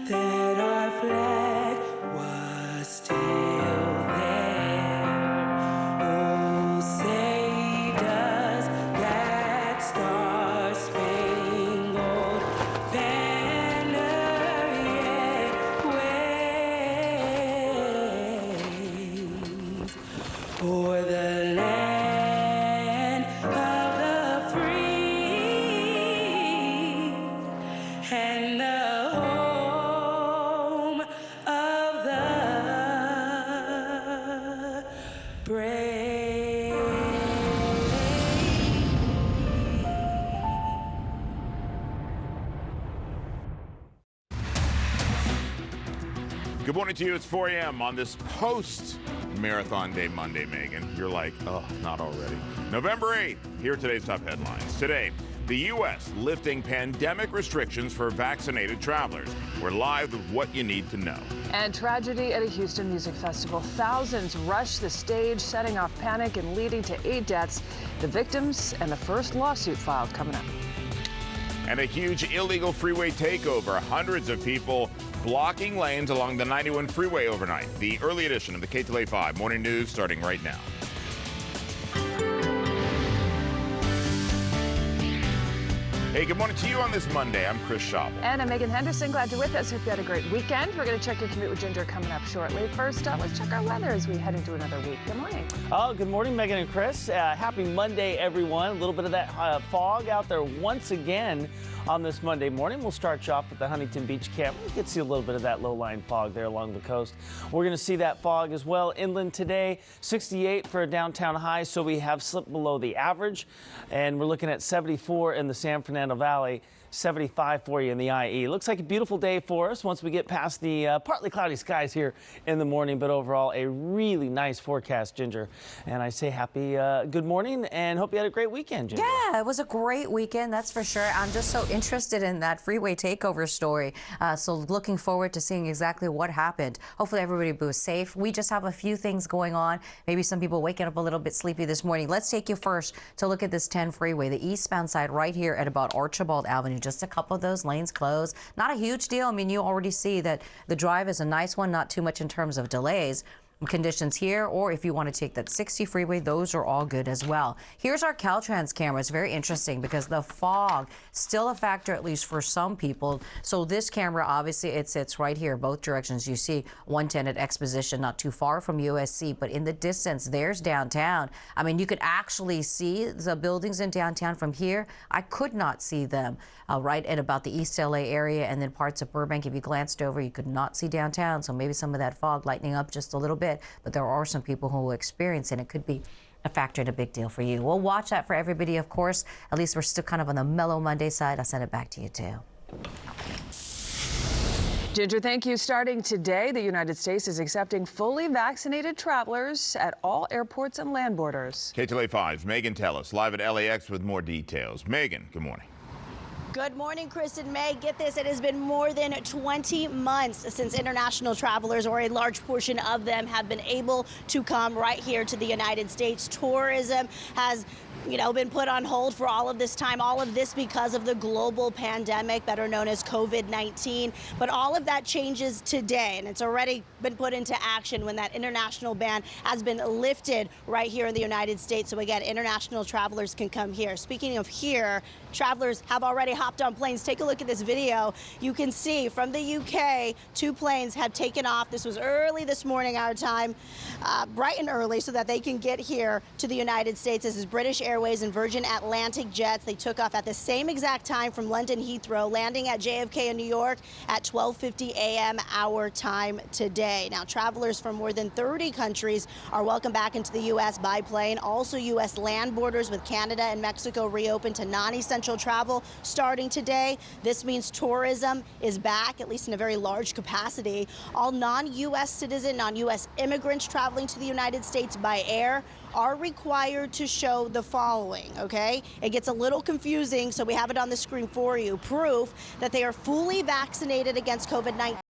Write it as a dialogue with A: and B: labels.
A: that our flag was still there. Oh, say does that star-spangled banner yet wave o'er the land of the free and the home of the brave.
B: Good morning to you. It's 4 a.m. on this post-Marathon Day Monday, Megan. You're like, oh, not already. November 8th, here are today's top headlines. Today, the U.S. lifting pandemic restrictions for vaccinated travelers. We're live with what you need to know.
C: And tragedy at a Houston music festival. Thousands rushed the stage, setting off panic and leading to 8 deaths. The victims and the first lawsuit filed coming up.
B: And a huge illegal freeway takeover. Hundreds of people blocking lanes along the 91 freeway overnight. The early edition of the Ktla Dt Morning News starting right now. Hey, good morning to you on this Monday. I'm Chris Schaubel.
C: And I'm Megan Henderson. Glad you're with us. Hope you had a great weekend. We're going to check your commute with Ginger coming up shortly. First up, let's check our weather as we head into another week. Good morning.
D: Oh, good morning, Megan and Chris. Happy Monday, everyone. A little bit of that fog out there once again on this Monday morning. We'll start you off with the Huntington Beach camp. You can see a little bit of that low-lying fog there along the coast. We're going to see that fog as well inland today. 68 for a downtown high, so we have slipped below the average. And we're looking at 74 in the San Fernando Valley. 75 for you in the IE. Looks like a beautiful day for us once we get past the partly cloudy skies here in the morning, but overall a really nice forecast, Ginger. And I say happy good morning and hope you had a great weekend, Ginger.
E: Yeah, it was a great weekend, that's for sure. I'm just so interested in that freeway takeover story. So looking forward to seeing exactly what happened. Hopefully everybody was safe. We just have a few things going on. Maybe some people waking up a little bit sleepy this morning. Let's take you first to look at this 10 freeway, the eastbound side right here at about Archibald Avenue. Just a couple of those lanes closed. Not a huge deal. I mean, you already see that the drive is a nice one, not too much in terms of delays. Conditions here, or if you want to take that 60 freeway, those are all good as well. Here's our Caltrans camera. It's very interesting because the fog still a factor, at least for some people. So this camera, obviously, it sits right here, both directions. You see 110 at Exposition, not too far from USC, but in the distance, there's downtown. I mean, you could actually see the buildings in downtown from here. I could not see them right at about the East LA area and then parts of Burbank. If you glanced over, you could not see downtown. So maybe some of that fog lightening up just a little bit. But there are some people who will experience it. It could be a factor and a big deal for you. We'll watch that for everybody, of course. At least we're still kind of on the mellow Monday side. I'll send it back to you, too.
C: Ginger, thank you. Starting today, the United States is accepting fully vaccinated travelers at all airports and land borders.
B: Ktla 5's Megan Tellis live at LAX with more details. Megan, good morning.
F: Good morning, Chris and May. Get this, it has been more than 20 months since international travelers, or a large portion of them, have been able to come right here to the United States. Tourism has been put on hold for all of this time, all of this because of the global pandemic, better known as COVID-19. But all of that changes today, and it's already been put into action when that international ban has been lifted right here in the United States. So again, international travelers can come here. Speaking of here, travelers have already hopped on planes. Take a look at this video. You can see from the UK, 2 planes have taken off. This was early this morning, our time, bright and early, so that they can get here to the United States. This is British Airways and Virgin Atlantic jets. They took off at the same exact time from London Heathrow, landing at JFK in New York at 12:50 a.m. our time today. Now, travelers from more than 30 countries are welcome back into the U.S. by plane. Also, U.S. land borders with Canada and Mexico reopened to non-essential travel starting today. This means tourism is back, at least in a very large capacity. All non-U.S. citizen, non-U.S. immigrants traveling to the United States by air are required to show the following, okay? It gets a little confusing, so we have it on the screen for you. Proof that they are fully vaccinated against COVID-19